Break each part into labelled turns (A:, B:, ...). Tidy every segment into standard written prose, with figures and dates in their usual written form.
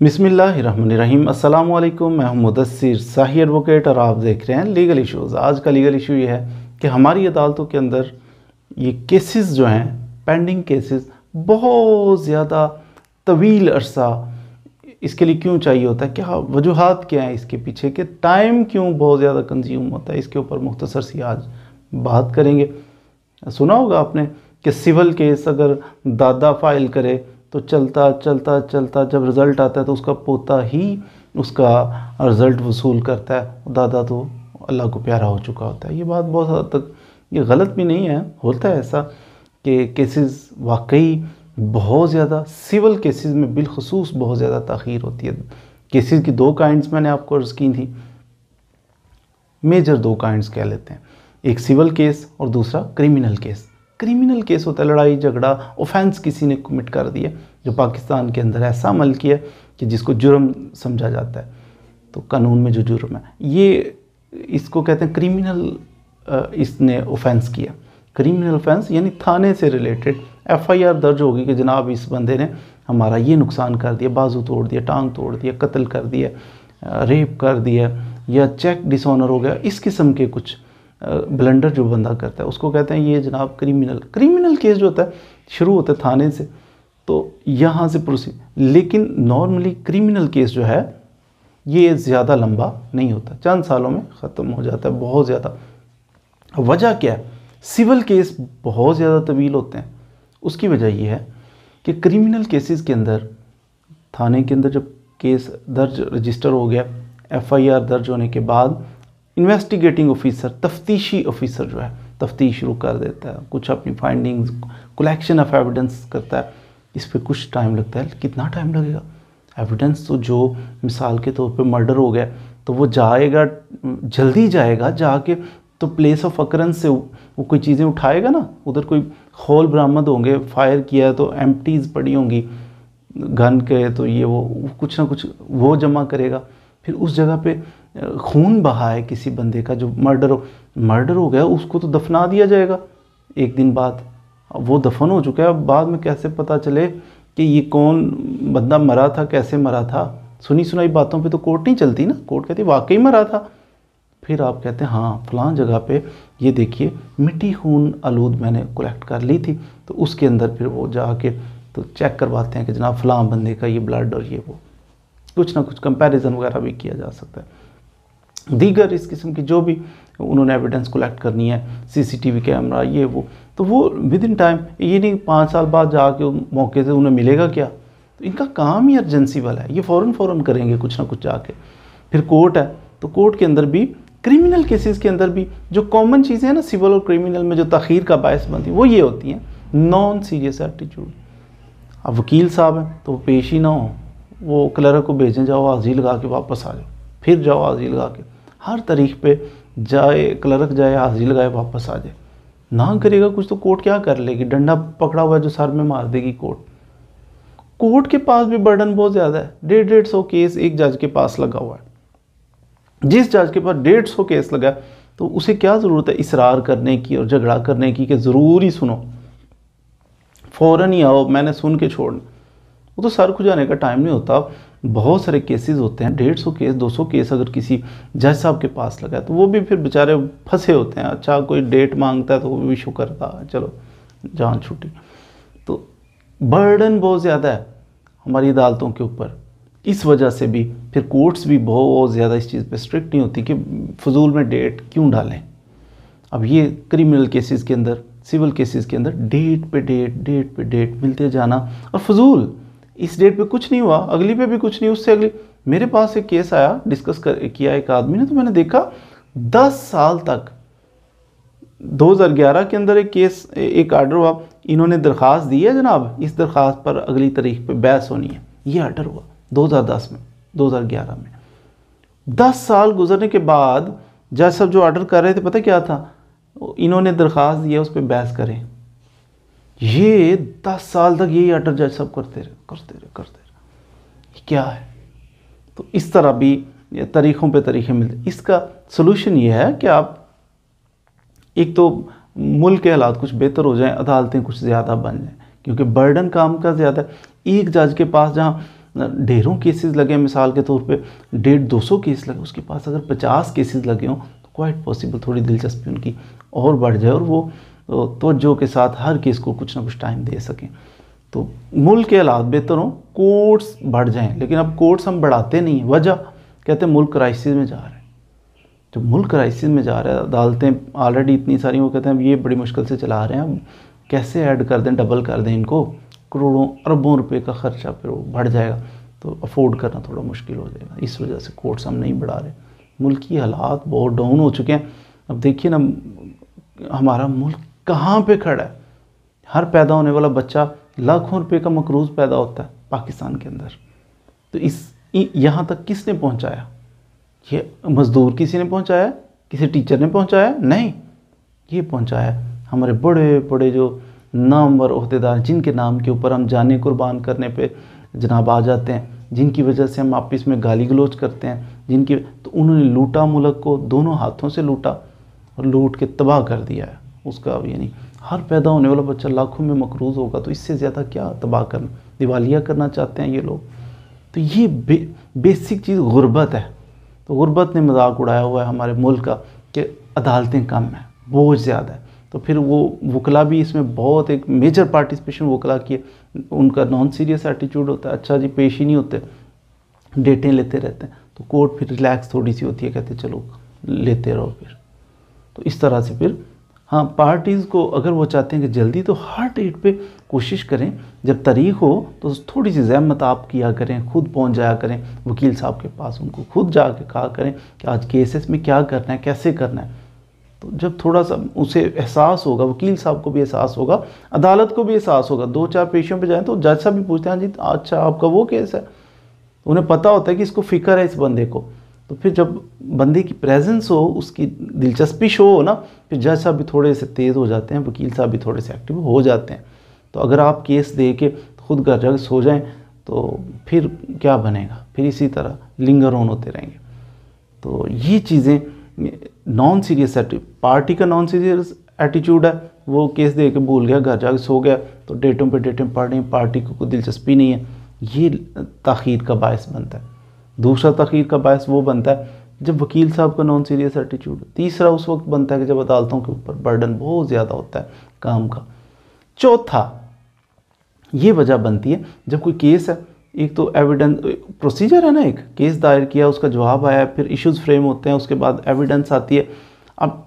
A: बिस्मिल्लाहिर्रहमानिर्रहीम। अस्सलाम वालेकुम। मैं हूं मुदस्सिर शाही एडवोकेट और आप देख रहे हैं लीगल इश्यूज़। आज का लीगल इशू ये है कि हमारी अदालतों के अंदर ये केसेस जो हैं, पेंडिंग केसेस, बहुत ज़्यादा तवील अरसा इसके लिए क्यों चाहिए होता है, क्या वजूहात क्या हैं इसके पीछे, कि टाइम क्यों बहुत ज़्यादा कंज्यूम होता है, इसके ऊपर मुख्तसर सी आज बात करेंगे। सुना होगा आपने कि सिविल केस अगर दादा फाइल करे तो चलता चलता चलता जब रिज़ल्ट आता है तो उसका पोता ही उसका रिज़ल्ट वसूल करता है। दादा तो अल्लाह को प्यारा हो चुका होता है। ये बात बहुत हद तक ये गलत भी नहीं है, होता है ऐसा कि केसेस वाकई बहुत ज़्यादा, सिविल केसेस में बिलखसूस बहुत ज़्यादा ताख़ीर होती है। केसेस की दो काइंड्स मैंने आपको अर्ज़ की थी, मेजर दो काइंड्स कह लेते हैं, एक सिविल केस और दूसरा क्रिमिनल केस। क्रिमिनल केस होता है लड़ाई झगड़ा, ऑफेंस किसी ने कमिट कर दिया, जो पाकिस्तान के अंदर ऐसा अमल किया कि जिसको जुर्म समझा जाता है, तो कानून में जो जुर्म है ये इसको कहते हैं क्रिमिनल। इसने ऑफेंस किया, क्रिमिनल ऑफेंस यानी थाने से रिलेटेड एफआईआर दर्ज होगी कि जनाब इस बंदे ने हमारा ये नुकसान कर दिया, बाजू तोड़ दिया, टांग तोड़ दिया, कत्ल कर दिया, रेप कर दिया या चेक डिसऑनर हो गया, इस किस्म के कुछ ब्लंडर जो बंदा करता है उसको कहते हैं ये जनाब क्रिमिनल केस जो होता है शुरू होता है थाने से, तो यहाँ से प्रोसीड। लेकिन नॉर्मली क्रिमिनल केस जो है ये ज़्यादा लंबा नहीं होता, चंद सालों में ख़त्म हो जाता है। बहुत ज़्यादा वजह क्या है, सिविल केस बहुत ज़्यादा तवील होते हैं। उसकी वजह ये है कि क्रिमिनल केसेस के अंदर थाने के अंदर जब केस दर्ज रजिस्टर हो गया, एफआईआर दर्ज होने के बाद इन्वेस्टिगेटिंग ऑफिसर, तफ्तीशी ऑफिसर जो है तफ्तीश शुरू कर देता है, कुछ अपनी फाइंडिंग्स, कलेक्शन ऑफ एविडेंस करता है। इस पे कुछ टाइम लगता है। कितना टाइम लगेगा? एविडेंस तो जो मिसाल के तौर पे मर्डर हो गया तो वो जाएगा, जल्दी जाएगा, जाके तो प्लेस ऑफ अकरेंस से वो कोई चीज़ें उठाएगा ना, उधर कोई खोल बरामद होंगे, फायर किया है तो एम्प्टीज़ पड़ी होंगी गन के, तो ये वो कुछ ना कुछ वो जमा करेगा। फिर उस जगह पे खून बहा है किसी बंदे का, जो मर्डर हो गया, उसको तो दफना दिया जाएगा एक दिन बाद। वो दफन हो चुका है, बाद में कैसे पता चले कि ये कौन बंदा मरा था, कैसे मरा था? सुनी सुनाई बातों पे तो कोर्ट नहीं चलती ना, कोर्ट कहती वाकई मरा था। फिर आप कहते हैं हाँ फलां जगह पे ये देखिए मिट्टी खून आलूद मैंने कलेक्ट कर ली थी, तो उसके अंदर फिर वो जाके तो चेक करवाते हैं कि जनाब फलां बंदे का ये ब्लड और ये वो, कुछ ना कुछ कंपैरिजन वगैरह भी किया जा सकता है। दीगर इस किस्म की जो भी उन्होंने एविडेंस कलेक्ट करनी है, सीसीटीवी कैमरा ये वो, तो वो विद इन टाइम, ये नहीं 5 साल बाद जाके मौके से उन्हें मिलेगा क्या। तो इनका काम ही अर्जेंसी वाला है, ये फ़ौरन करेंगे कुछ ना कुछ जाके। फिर कोर्ट है, तो कोर्ट के अंदर भी, क्रिमिनल केसेस के अंदर भी जो कॉमन चीज़ें हैं ना सिविल और क्रिमिनल में जो ताख़ीर का बायस बनती है वो ये होती हैं, नॉन सीरियस एटीट्यूड। अब वकील साहब हैं तो वो पेश ही ना हो, वो क्लर्क को भेजें, जाओ हाज़िरी लगा के वापस आ जाओ, फिर जाओ हाज़िरी लगा के, हर तारीख पे जाए क्लर्क, जाए हाज़िरी लगाए वापस आ जाए। ना करेगा कुछ तो कोर्ट क्या कर लेगी? डंडा पकड़ा हुआ है जो सर में मार देगी कोर्ट। कोर्ट के पास भी बर्डन बहुत ज़्यादा है, 150 केस एक जज के पास लगा हुआ है। जिस जज के पास 150 केस लगा तो उसे क्या ज़रूरत है इसरार करने की और झगड़ा करने की कि ज़रूर ही सुनो, फ़ौरन ही आओ, मैंने सुन के छोड़ना। वो तो सर खुजाने का टाइम नहीं होता। बहुत सारे केसेस होते हैं, 150 केस 200 केस अगर किसी जज साहब के पास लगा है तो वो भी फिर बेचारे फंसे होते हैं। अच्छा कोई डेट मांगता है तो वो भी इशू करता है, चलो जान छूटी। तो बर्डन बहुत ज़्यादा है हमारी अदालतों के ऊपर। इस वजह से भी फिर कोर्ट्स भी बहुत ज़्यादा इस चीज़ पे स्ट्रिक्ट नहीं होती कि फजूल में डेट क्यों डालें। अब ये क्रिमिनल केसेस के अंदर, सिविल केसेस के अंदर डेट पे डेट मिलते जाना, और फजूल इस डेट पे कुछ नहीं हुआ, अगली पे भी कुछ नहीं, उससे अगली। मेरे पास एक केस आया, किया एक आदमी ने, तो मैंने देखा 10 साल तक, 2011 के अंदर एक केस, एक आर्डर हुआ, इन्होंने दरख्वास्त दी है जनाब, इस दरख्वास्त पर अगली तारीख पे बहस होनी है, ये आर्डर हुआ 2010 में, 2011 में। 10 साल गुजरने के बाद जज साहब जो ऑर्डर कर रहे थे पता क्या था, इन्होंने दरख्वास्त दी है उस पर बहस करें। ये 10 साल तक यही ऑर्डर जज साहब करते रहे। क्या है? तो इस तरह भी तरीक़ों पे तरीक़े मिलते। इसका सलूशन ये है कि आप एक तो मुल्क के हालात कुछ बेहतर हो जाएं, अदालतें कुछ ज़्यादा बन जाएं, क्योंकि बर्डन काम का ज़्यादा है। एक जज के पास जहाँ ढेरों केसेस लगे, मिसाल के तौर पे 150-200 केस लगे, उसके पास अगर 50 केसेस लगे हों तो क्वाइट पॉसिबल थोड़ी दिलचस्पी उनकी और बढ़ जाए और वो तवज्जो के साथ हर केस को कुछ ना कुछ टाइम दे सकें। तो मुल्क के हालात बेहतर हों, कोर्ट्स बढ़ जाएं, लेकिन अब कोर्ट्स हम बढ़ाते नहीं हैं। वजह कहते हैं मुल्क क्राइसिस में जा रहा है। जब मुल्क क्राइसिस में जा रहा है, अदालतें ऑलरेडी इतनी सारी, वो कहते हैं ये बड़ी मुश्किल से चला रहे हैं, हम कैसे ऐड कर दें, डबल कर दें इनको, करोड़ों अरबों रुपए का खर्चा फिर वो बढ़ जाएगा, तो अफोर्ड करना थोड़ा मुश्किल हो जाएगा। इस वजह से कोर्ट्स हम नहीं बढ़ा रहे। मुल्क की हालात बहुत डाउन हो चुके हैं। अब देखिए ना, हमारा मुल्क कहाँ पे खड़ा है। हर पैदा होने वाला बच्चा लाखों रुपए का मकरूज़ पैदा होता है पाकिस्तान के अंदर। तो यहाँ तक किसने पहुँचाया? ये मज़दूर किसी ने पहुँचाया? किसी टीचर ने पहुँचाया? नहीं, ये पहुँचाया हमारे बड़े बड़े जो नामवर ओहदेदार, जिनके नाम के ऊपर हम जाने कुर्बान करने पे जनाब आ जाते हैं, जिनकी वजह से हम आपस में गाली गलोच करते हैं, जिनकी तो उन्होंने लूटा, मुल्क को दोनों हाथों से लूटा और लूट के तबाह कर दिया है। उसका यानी हर पैदा होने वाला बच्चा लाखों में मकरूज़ होगा, तो इससे ज़्यादा क्या तबाह करना, दिवालिया करना चाहते हैं ये लोग। तो ये बेसिक चीज़ गुर्बत है। तो गुर्बत ने मजाक उड़ाया हुआ है हमारे मुल्क का कि अदालतें कम हैं, बोझ ज़्यादा है। तो फिर वो वकला भी इसमें बहुत एक मेजर पार्टिसिपेशन वकला की, उनका नॉन सीरियस एटीट्यूड होता है, अच्छा जी पेश ही नहीं होते, डेटें लेते रहते हैं। तो कोर्ट फिर रिलैक्स थोड़ी सी होती है, कहते चलो लेते रहो फिर। तो इस तरह से फिर हाँ, पार्टीज़ को अगर वो चाहते हैं कि जल्दी, तो हर डेट पे कोशिश करें, जब तारीख हो तो थोड़ी सी ज़हमत आप किया करें, खुद पहुंच जाया करें वकील साहब के पास, उनको खुद जाके कहा करें कि आज केसेस में क्या करना है, कैसे करना है। तो जब थोड़ा सा उसे एहसास होगा, वकील साहब को भी एहसास होगा, अदालत को भी एहसास होगा, 2-4 पेशियों पे जाएं तो जज साहब भी पूछते हैं जी अच्छा आपका वो केस है, उन्हें पता होता है कि इसको फ़िक्र है इस बंदे को। तो फिर जब बंदे की प्रेजेंस हो, उसकी दिलचस्पी शो हो ना, फिर जज साहब भी थोड़े से तेज़ हो जाते हैं, वकील साहब भी थोड़े से एक्टिव हो जाते हैं। तो अगर आप केस दे के खुद घर जाकर सो जाएं तो फिर क्या बनेगा, फिर इसी तरह लिंगर ऑन होते रहेंगे। तो ये चीज़ें नॉन सीरियस पार्टी का नॉन सीरियस एटीट्यूड है, वो केस दे के भूल गया, घर जाके सो गया, तो डेटों पे डेटें पढ़ रही, पार्टी को कोई दिलचस्पी नहीं है, ये ताख़ीर का बायस बनता है। दूसरा ताख़ीर का बायस वो बनता है जब वकील साहब का नॉन सीरियस एटीट्यूड। तीसरा उस वक्त बनता है कि जब अदालतों के ऊपर बर्डन बहुत ज़्यादा होता है काम का। चौथा ये वजह बनती है जब कोई केस है, एक तो एविडेंस प्रोसीजर है ना, एक केस दायर किया, उसका जवाब आया, फिर इश्यूज़ फ्रेम होते हैं, उसके बाद एविडेंस आती है। अब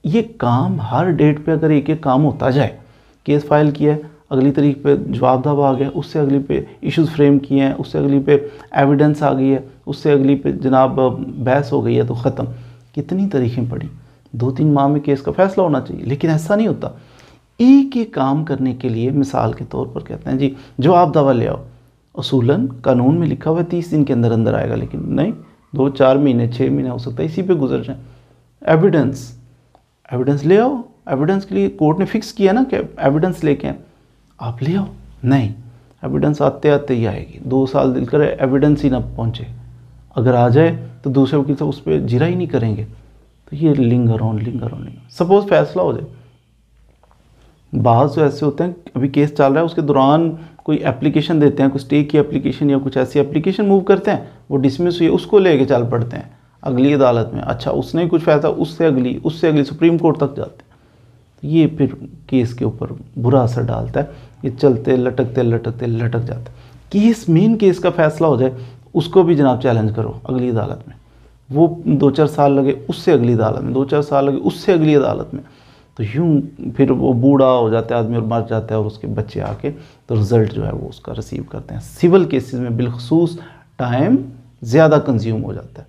A: ये काम हर डेट पे अगर एक एक काम होता जाए, केस फाइल किया है, अगली तारीख पे जवाब दावा आ गया, उससे अगली पे इश्यूज़ फ्रेम किए हैं, उससे अगली पे एविडेंस आ गई है, उससे अगली पे जनाब बहस हो गई है, तो ख़त्म। कितनी तारीखें पड़ी, 2-3 माह में केस का फैसला होना चाहिए, लेकिन ऐसा नहीं होता। एक एक काम करने के लिए मिसाल के तौर पर कहते हैं जी जवाब दावा ले आओ, असूलन कानून में लिखा हुआ है 30 दिन के अंदर अंदर आएगा, लेकिन नहीं, 2-4 महीने 6 महीने हो सकता है, इसी पे गुजर जाए। एविडेंस ले आओ, एविडेंस के लिए कोर्ट ने फिक्स किया ना कि एविडेंस लेके आप ले आओ, नहीं, एविडेंस आते आते ही आएगी, 2 साल दिल करे एविडेंस ही ना पहुँचे, अगर आ जाए तो दूसरे वकील साहब उस पर जिरा ही नहीं करेंगे। तो ये लिंगर ऑन सपोज फैसला हो जाए। बाज़ तो ऐसे होते हैं अभी केस चल रहा है, उसके दौरान कोई एप्लीकेशन देते हैं, कोई स्टे की एप्लीकेशन या कुछ ऐसी एप्लीकेशन मूव करते हैं, वो डिसमिस हुई, उसको लेके चल पड़ते हैं अगली अदालत में। अच्छा उसने कुछ फैसला, उससे अगली सुप्रीम कोर्ट तक जाते हैं। तो ये फिर केस के ऊपर बुरा असर डालता है, ये चलते लटक जाता है। केस मेन केस का फैसला हो जाए, उसको भी जनाब चैलेंज करो अगली अदालत में, वो 2-4 साल लगे, उससे अगली अदालत में 2-4 साल लगे, उससे अगली अदालत में। तो यूँ फिर वो बूढ़ा हो जाता है आदमी और मर जाता है, और उसके बच्चे आके तो रिज़ल्ट जो है वो उसका रिसीव करते हैं। सिविल केसेस में बिलखसूस टाइम ज़्यादा कंज्यूम हो जाता है।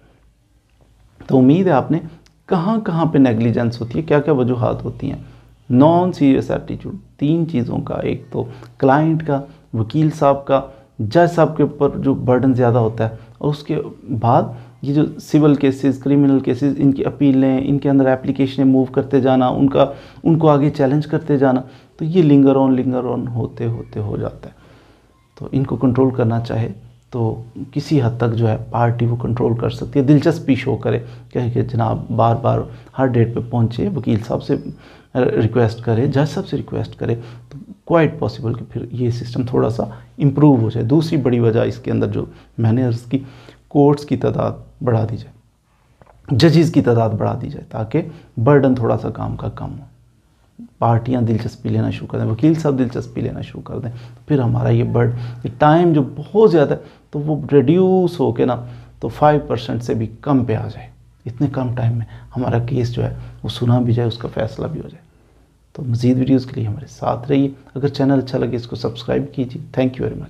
A: तो उम्मीद है आपने कहाँ कहाँ पे नेग्लिजेंस होती है, क्या क्या वजूहात होती हैं। नॉन सीरियस एटीट्यूड 3 चीज़ों का, एक तो क्लाइंट का, वकील साहब का, जज साहब के ऊपर जो बर्डन ज़्यादा होता है, और उसके बाद ये जो सिविल केसेस, क्रिमिनल केसेस, इनकी अपीलें, इनके अंदर एप्लीकेशनें मूव करते जाना, उनको आगे चैलेंज करते जाना, तो ये लिंगर ऑन होते होते हो जाता है। तो इनको कंट्रोल करना चाहे तो किसी हद तक जो है पार्टी वो कंट्रोल कर सकती है, दिलचस्पी शो करे, कहे कि जनाब बार बार हर डेट पे पहुँचे, वकील साहब से रिक्वेस्ट करे, जज साहब से रिक्वेस्ट करे, तो क्वाइट पॉसिबल कि फिर ये सिस्टम थोड़ा सा इम्प्रूव हो जाए। दूसरी बड़ी वजह इसके अंदर जो मैनेजर्स की, कोर्ट्स की तादाद बढ़ा दी जाए, जजेस की तादाद बढ़ा दी जाए, ताकि बर्डन थोड़ा सा काम का कम हो, पार्टियां दिलचस्पी लेना शुरू कर दें, वकील साहब दिलचस्पी लेना शुरू कर दें, फिर हमारा ये टाइम जो बहुत ज़्यादा है तो वो रिड्यूस हो के ना तो 5% से भी कम पे आ जाए। इतने कम टाइम में हमारा केस जो है वो सुना भी जाए, उसका फैसला भी हो जाए। तो मज़ीद वीडियोज़ के लिए हमारे साथ रहिए। अगर चैनल अच्छा लगे इसको सब्सक्राइब कीजिए। Thank you very much.